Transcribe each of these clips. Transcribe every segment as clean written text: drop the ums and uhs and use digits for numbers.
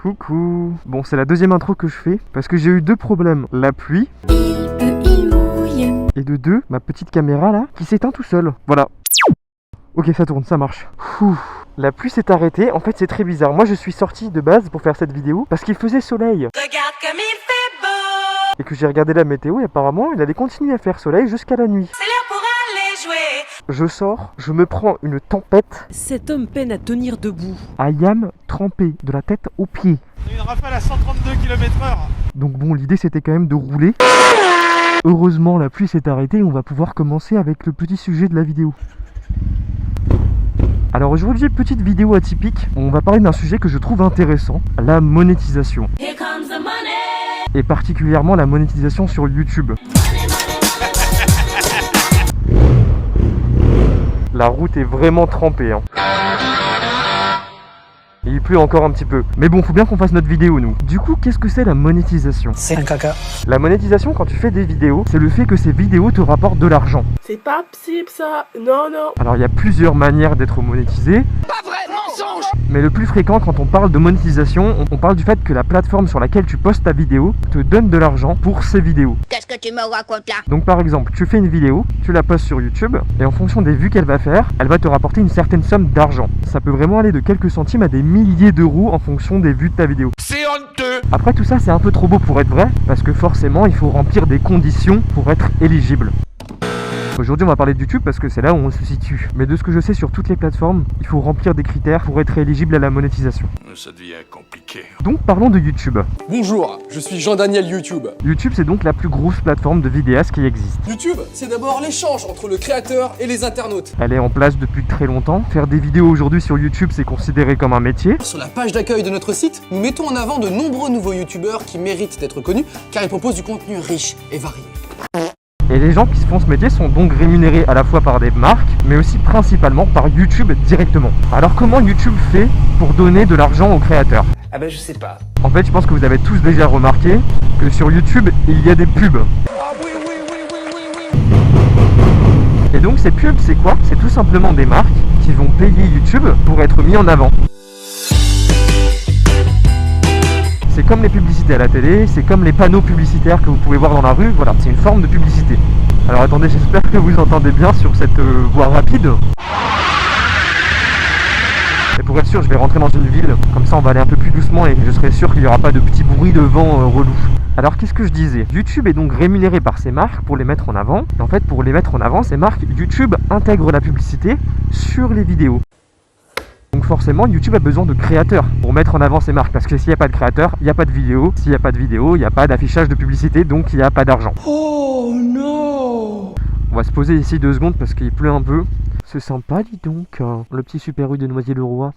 Coucou. Bon, c'est la deuxième intro que je fais parce que j'ai eu deux problèmes. La pluie. Il mouille. Et de deux, ma petite caméra là, qui s'éteint tout seul. Voilà. Ok, ça tourne, ça marche. La pluie s'est arrêtée. En fait, c'est très bizarre. Moi, je suis sorti de base pour faire cette vidéo parce qu'il faisait soleil. Regarde comme il fait beau. Et que j'ai regardé la météo et apparemment, il allait continuer à faire soleil jusqu'à la nuit. C'est l'heure pour aller jouer. Je sors, je me prends une tempête. Cet homme peine à tenir debout. Ayam trempé de la tête aux pieds. On a une rafale à 132 km/h. Donc bon, l'idée c'était quand même de rouler. Heureusement, la pluie s'est arrêtée et on va pouvoir commencer avec le petit sujet de la vidéo. Alors aujourd'hui, petite vidéo atypique, on va parler d'un sujet que je trouve intéressant, la monétisation. Here comes the money. Et particulièrement la monétisation sur YouTube. La route est vraiment trempée, hein. Et il pleut encore un petit peu. Mais bon, faut bien qu'on fasse notre vidéo, nous. Du coup, qu'est-ce que c'est la monétisation? C'est un caca. La monétisation, quand tu fais des vidéos, c'est le fait que ces vidéos te rapportent de l'argent. C'est pas possible ça, non. Alors, il y a plusieurs manières d'être monétisé. Pas vrai, mensonge. Mais le plus fréquent, quand on parle de monétisation, on parle du fait que la plateforme sur laquelle tu postes ta vidéo te donne de l'argent pour ces vidéos. Qu'est-ce que tu me racontes là? Donc par exemple, tu fais une vidéo, tu la postes sur YouTube, et en fonction des vues qu'elle va faire, elle va te rapporter une certaine somme d'argent. Ça peut vraiment aller de quelques centimes à des milliers d'euros en fonction des vues de ta vidéo. C'est honteux. Après tout ça, c'est un peu trop beau pour être vrai, parce que forcément, il faut remplir des conditions pour être éligible. Aujourd'hui, on va parler de YouTube parce que c'est là où on se situe. Mais de ce que je sais sur toutes les plateformes, il faut remplir des critères pour être éligible à la monétisation. Ça devient compliqué. Donc parlons de YouTube. Bonjour, je suis Jean-Daniel YouTube. YouTube, c'est donc la plus grosse plateforme de vidéastes qui existe. YouTube, c'est d'abord l'échange entre le créateur et les internautes. Elle est en place depuis très longtemps. Faire des vidéos aujourd'hui sur YouTube, c'est considéré comme un métier. Sur la page d'accueil de notre site, nous mettons en avant de nombreux nouveaux youtubeurs qui méritent d'être connus car ils proposent du contenu riche et varié. Et les gens qui se font ce métier sont donc rémunérés à la fois par des marques, mais aussi principalement par YouTube directement. Alors comment YouTube fait pour donner de l'argent aux créateurs? Ah ben je sais pas. En fait, je pense que vous avez tous déjà remarqué que sur YouTube, il y a des pubs. Ah oui. Et donc ces pubs, c'est quoi? C'est tout simplement des marques qui vont payer YouTube pour être mis en avant. C'est comme les publicités à la télé, c'est comme les panneaux publicitaires que vous pouvez voir dans la rue, voilà, c'est une forme de publicité. Alors attendez, j'espère que vous entendez bien sur cette voie rapide. Et pour être sûr, je vais rentrer dans une ville, comme ça on va aller un peu plus doucement et je serai sûr qu'il n'y aura pas de petits bruits de vent relous. Alors qu'est-ce que je disais? YouTube est donc rémunéré par ces marques pour les mettre en avant. Et en fait, pour les mettre en avant, ces marques, YouTube intègre la publicité sur les vidéos. Donc forcément, YouTube a besoin de créateurs pour mettre en avant ses marques. Parce que s'il n'y a pas de créateurs, il n'y a pas de vidéo. S'il n'y a pas de vidéo, il n'y a pas d'affichage de publicité, donc il n'y a pas d'argent. Oh non. On va se poser ici 2 secondes parce qu'il pleut un peu. C'est sympa, dis donc, le petit Super U de Noisy-le-Roi.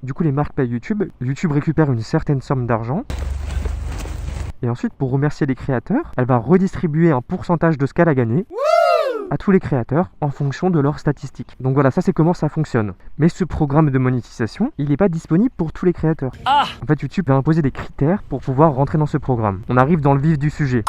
Du coup, les marques payent YouTube. YouTube récupère une certaine somme d'argent. Et ensuite, pour remercier les créateurs, elle va redistribuer un pourcentage de ce qu'elle a gagné à tous les créateurs en fonction de leurs statistiques. Donc voilà, ça c'est comment ça fonctionne. Mais ce programme de monétisation, il n'est pas disponible pour tous les créateurs. En fait, YouTube va imposer des critères pour pouvoir rentrer dans ce programme. On arrive dans le vif du sujet.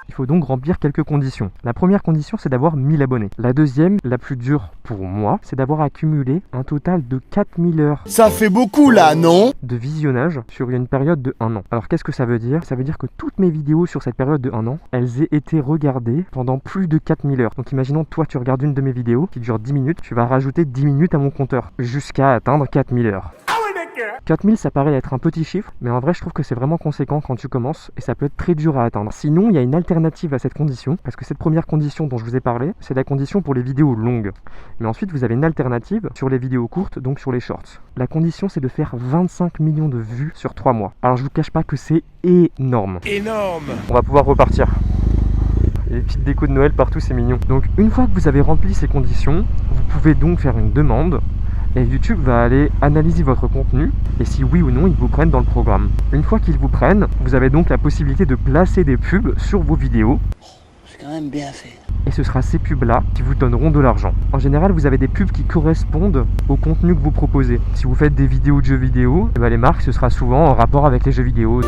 Il faut donc remplir quelques conditions. La première condition, c'est d'avoir 1000 abonnés. La deuxième, la plus dure pour moi, c'est d'avoir accumulé un total de 4000 heures Ça fait beaucoup là, non? de visionnage sur une période de 1 an. Alors qu'est-ce que ça veut dire? Ça veut dire que toutes mes vidéos sur cette période de 1 an, elles aient été regardées pendant plus de 4000 heures. Donc imaginons, toi tu regardes une de mes vidéos qui dure 10 minutes, tu vas rajouter 10 minutes à mon compteur jusqu'à atteindre 4000 heures. 4000, ça paraît être un petit chiffre, mais en vrai je trouve que c'est vraiment conséquent quand tu commences et ça peut être très dur à atteindre. Sinon, il y a une alternative à cette condition, parce que cette première condition dont je vous ai parlé, c'est la condition pour les vidéos longues. Mais ensuite, vous avez une alternative sur les vidéos courtes, donc sur les shorts. La condition, c'est de faire 25 millions de vues sur 3 mois. Alors je vous cache pas que c'est énorme. On va pouvoir repartir. Et les petites décos de Noël partout, c'est mignon. Donc une fois que vous avez rempli ces conditions, vous pouvez donc faire une demande. Et YouTube va aller analyser votre contenu et si oui ou non ils vous prennent dans le programme. Une fois qu'ils vous prennent, vous avez donc la possibilité de placer des pubs sur vos vidéos. C'est quand même bien fait. Et ce sera ces pubs-là qui vous donneront de l'argent. En général, vous avez des pubs qui correspondent au contenu que vous proposez. Si vous faites des vidéos de jeux vidéo, les marques, ce sera souvent en rapport avec les jeux vidéo.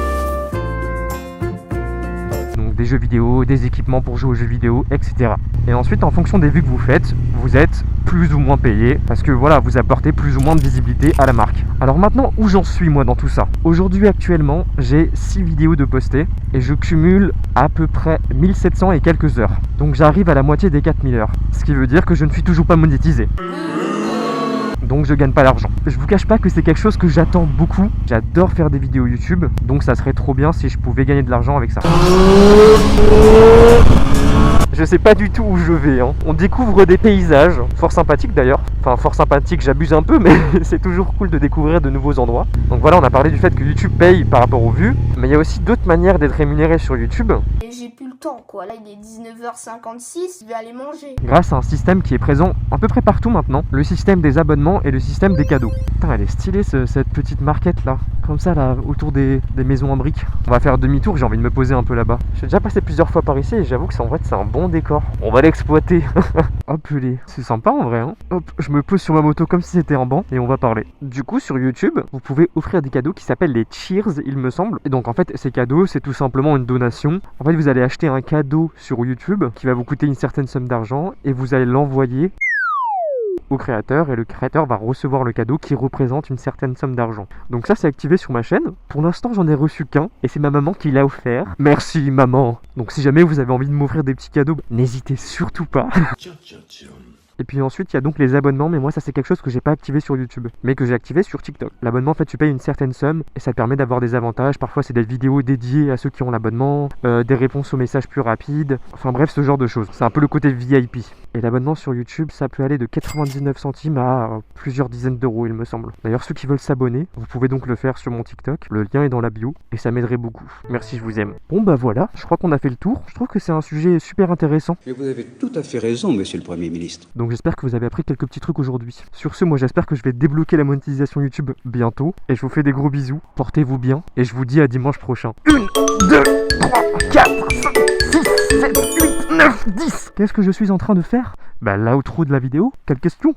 Donc des jeux vidéo, des équipements pour jouer aux jeux vidéo, etc. Et ensuite, en fonction des vues que vous faites, vous êtes plus ou moins payé parce que voilà, vous apportez plus ou moins de visibilité à la marque. Alors maintenant, où j'en suis moi dans tout ça? Aujourd'hui, actuellement, j'ai 6 vidéos de postées et je cumule à peu près 1700 et quelques heures. Donc j'arrive à la moitié des 4000 heures. Ce qui veut dire que je ne suis toujours pas monétisé. Donc je gagne pas d'argent. Je vous cache pas que c'est quelque chose que j'attends beaucoup. J'adore faire des vidéos YouTube, donc ça serait trop bien si je pouvais gagner de l'argent avec ça. Je sais pas du tout où je vais, hein. On découvre des paysages, fort sympathiques d'ailleurs. Enfin, fort sympathiques, j'abuse un peu, mais c'est toujours cool de découvrir de nouveaux endroits. Donc voilà, on a parlé du fait que YouTube paye par rapport aux vues, mais il y a aussi d'autres manières d'être rémunéré sur YouTube. Et j'ai plus le temps quoi, là il est 19h56, je vais aller manger. Grâce à un système qui est présent à peu près partout maintenant, le système des abonnements et le système des cadeaux. Putain, elle est stylée cette petite marquette là, comme ça là, autour des maisons en briques. On va faire demi-tour, j'ai envie de me poser un peu là-bas. J'ai déjà passé plusieurs fois par ici et j'avoue que en vrai c'est un bon décor. On va l'exploiter. Hop les, c'est sympa en vrai hein. Hop, je me pose sur ma moto comme si c'était un banc et on va parler. Du coup sur YouTube, vous pouvez offrir des cadeaux qui s'appellent les cheers il me semble. Et donc en fait ces cadeaux c'est tout simplement une donation. En fait vous allez acheter un cadeau sur YouTube qui va vous coûter une certaine somme d'argent et vous allez l'envoyer au créateur et le créateur va recevoir le cadeau qui représente une certaine somme d'argent. Donc ça c'est activé sur ma chaîne. Pour l'instant j'en ai reçu qu'un et c'est ma maman qui l'a offert. Merci maman. Donc si jamais vous avez envie de m'offrir des petits cadeaux, n'hésitez surtout pas. Et puis ensuite il y a donc les abonnements, mais moi ça c'est quelque chose que j'ai pas activé sur YouTube, mais que j'ai activé sur TikTok. L'abonnement en fait tu payes une certaine somme et ça te permet d'avoir des avantages. Parfois c'est des vidéos dédiées à ceux qui ont l'abonnement, des réponses aux messages plus rapides, enfin bref ce genre de choses. C'est un peu le côté VIP. Et l'abonnement sur YouTube ça peut aller de 99 centimes à plusieurs dizaines d'euros il me semble. D'ailleurs ceux qui veulent s'abonner, vous pouvez donc le faire sur mon TikTok, le lien est dans la bio et ça m'aiderait beaucoup. Merci, je vous aime. Bon bah voilà, je crois qu'on a fait le tour. Je trouve que c'est un sujet super intéressant. Mais vous avez tout à fait raison monsieur le Premier ministre. Donc j'espère que vous avez appris quelques petits trucs aujourd'hui. Sur ce, moi j'espère que je vais débloquer la monétisation YouTube bientôt. Et je vous fais des gros bisous. Portez-vous bien. Et je vous dis à dimanche prochain. 1, 2, 3, 4, 5, 6, 7, 8, 9, 10. Qu'est-ce que je suis en train de faire? Bah l'outro de la vidéo. Quelle question?